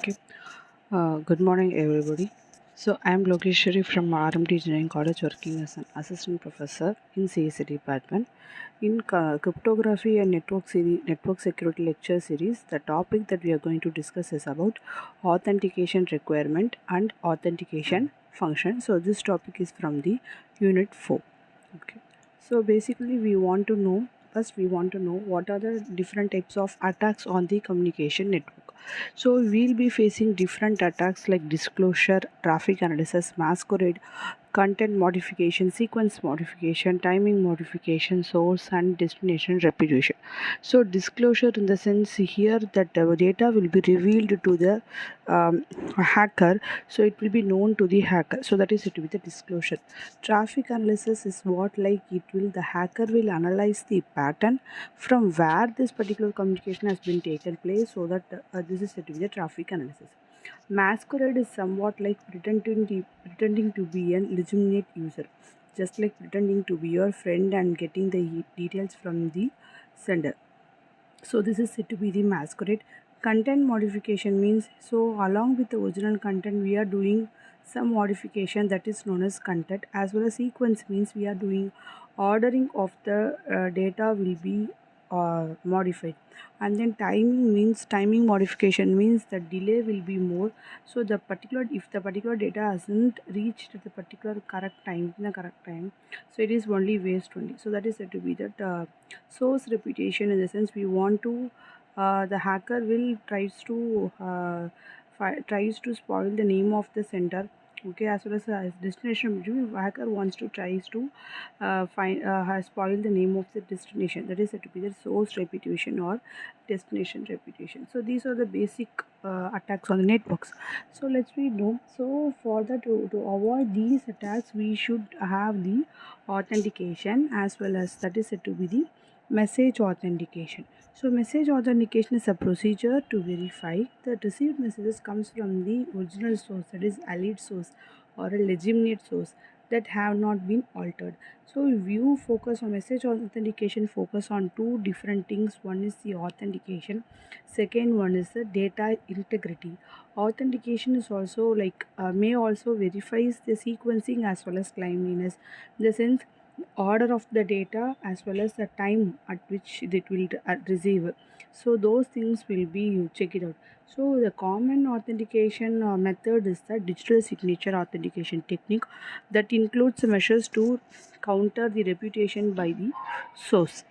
Okay. Good morning, everybody. So, I am Logesswari from RMDEC Engineering College, working as an assistant professor in CSE department. In Cryptography and Network Security lecture series, the topic that we are going to discuss is about authentication requirement and authentication function. So, this topic is from the Unit 4. Okay. So, basically, we want to know what are the different types of attacks on the communication network. So we'll be facing different attacks like disclosure, traffic analysis, masquerade, content modification, sequence modification, timing modification, source and destination reputation. So disclosure in the sense here that the data will be revealed to the hacker, so it will be known to the hacker. So that is it will be the disclosure. Traffic analysis is what like the hacker will analyze the pattern from where this particular communication has been taken place, so that this is it will be the traffic analysis. Masquerade is somewhat like pretending to be a legitimate user, just like pretending to be your friend and getting the details from the sender. So this is said to be the masquerade. Content modification means, so along with the original content we are doing some modification, that is known as content. As well as sequence means we are doing ordering of the data will be modified. And then timing modification means the delay will be more, so if the particular data hasn't reached the particular correct time in the correct time, so it is only waste only. So that is said to be that source reputation, in the sense we want to the hacker will tries to spoil the name of the sender. Okay, as well as destination, hacker wants to tries to spoil the name of the destination. That is said to be the source reputation or destination reputation. So these are the basic attacks on the networks. So let's we know. So for that, to avoid these attacks, we should have the authentication, as well as that is said to be the message authentication. So message authentication is a procedure to verify that received messages comes from the original source, that is a lead source or a legitimate source, that have not been altered. So if you focus on message authentication, focus on two different things. One is the authentication, second one is the data integrity. Authentication is also like may also verifies the sequencing as well as cleanliness, in the sense order of the data as well as the time at which it will receive. So those things will be, you check it out. So the common authentication method is the digital signature authentication technique, that includes measures to counter the reputation by the source.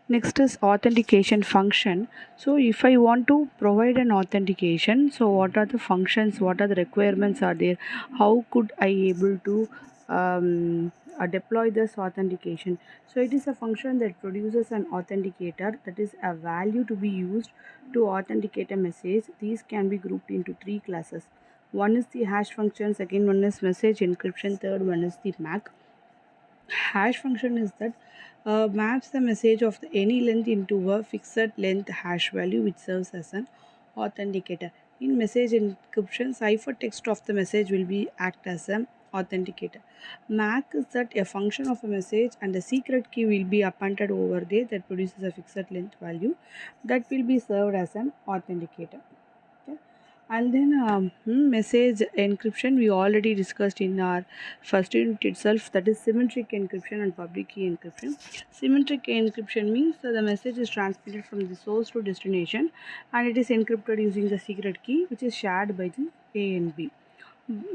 Next is authentication function. So if I want to provide an authentication, so what are the functions, what are the requirements are there, how could I able to deploy this authentication? So it is a function that produces an authenticator, that is a value to be used to authenticate a message. These can be grouped into three classes. One is the hash function, second one is message encryption, third one is the MAC. Hash function is that maps the message of any length into a fixed length hash value, which serves as an authenticator. In message encryption, ciphertext of the message will be act as an authenticator. MAC is that a function of a message and the secret key will be appended over there, that produces a fixed length value, that will be served as an authenticator. Okay. And then message encryption we already discussed in our first unit itself, that is symmetric encryption and public key encryption. Symmetric encryption means that the message is transmitted from the source to destination, and it is encrypted using the secret key, which is shared by the A and B.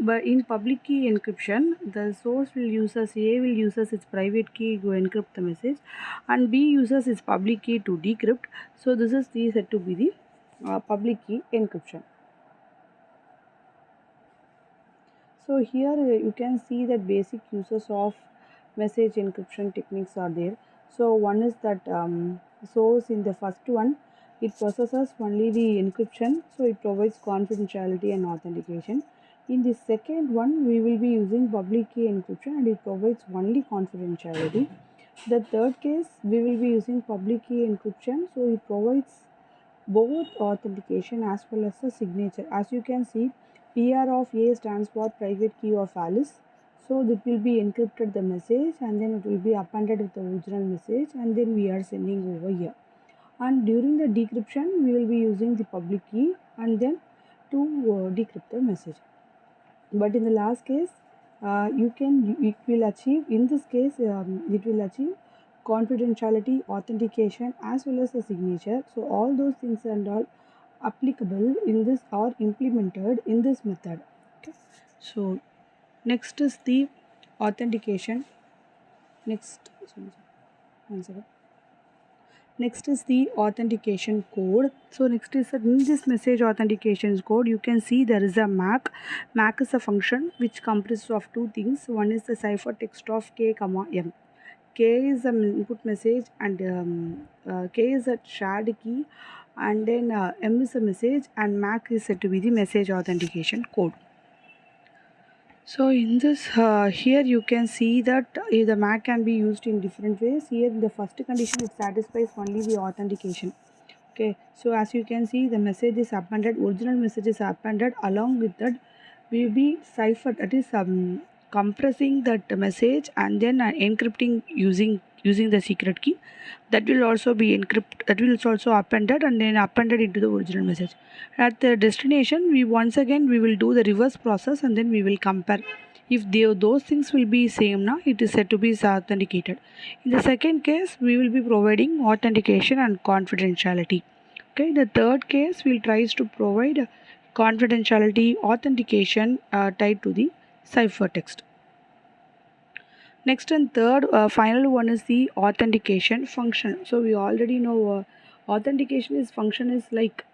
But in public key encryption, the source will uses A will uses its private key to encrypt the message, and B uses its public key to decrypt. So this is said to be the public key encryption. So here you can see that basic uses of message encryption techniques are there. So one is that source, in the first one, it possesses only the encryption, so it provides confidentiality and authentication. In the second one, we will be using public key encryption, and it provides only confidentiality. The third case, we will be using public key encryption, so it provides both authentication as well as a signature. As you can see, PR of A stands for private key of Alice. So that will be encrypted the message, and then it will be appended with the original message, and then we are sending over here. and during the decryption we will be using the public key and then to decrypt the message. But in the last case, it will achieve, in this case it will achieve confidentiality, authentication as well as the signature. So all those things and all applicable in this or implemented in this method. Okay. So next is the authentication. One second. Next is the authentication code. So next is in this message authentication code, you can see there is a MAC. MAC is a function which comprises of two things. One is the ciphertext of K, M. K is an input message and K is a shared key, and then M is a message and MAC is said to be the message authentication code. So in this here you can see that the MAC can be used in different ways. Here in the first condition it satisfies only the authentication. Okay, so as you can see the message is appended, original message is appended, along with that will be ciphered, that is compressing that message and then encrypting using the secret key. That will also be that will also appended and then appended into the original message. At the destination we will do the reverse process and then we will compare. If those things will be same now, it is said to be authenticated. In the second case we will be providing authentication and confidentiality. Okay, the third case will tries to provide confidentiality, authentication tied to the ciphertext. Next and third final one is the authentication function. So we already know authentication function is like,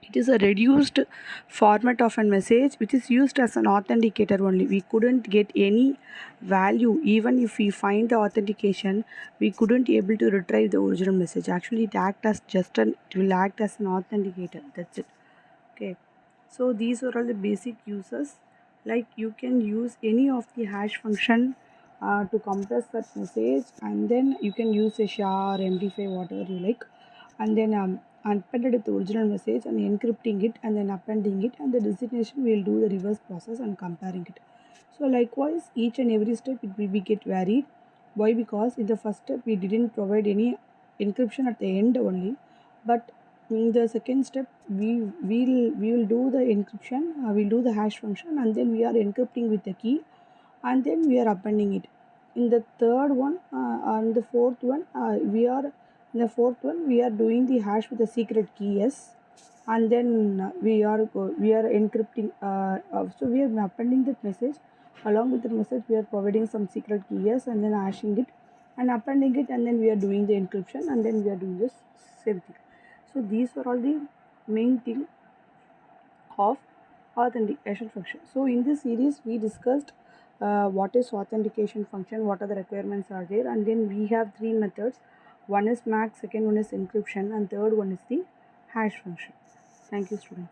it is a reduced format of a message which is used as an authenticator only. We couldn't get any value. Even if we find the authentication, we couldn't able to retrieve the original message. Actually it will act as an authenticator. That's it. Okay, so these are all the basic uses. Like you can use any of the hash function to compress that message, and then you can use a SHA or MD5, whatever you like, and then appended the original message and encrypting it and then appending it, and the destination will do the reverse process and comparing it. So likewise each and every step it will be get varied. Why? Because in the first step we didn't provide any encryption at the end only, but in the second step we will do the encryption, we'll do the hash function, and then we are encrypting with the key and then we are appending it. In the third one and the fourth one we are doing the hash with the secret key, yes, and then we are encrypting, so we are appending that message. Along with the message we are providing some secret key, yes, and then hashing it and appending it, and then we are doing the encryption, and then we are doing this same thing. So these are all the main thing of authentication function. So in this series we discussed what is authentication function, what are the requirements are there, and then we have three methods. One is MAC, second one is encryption, and third one is the hash function. Thank you, students.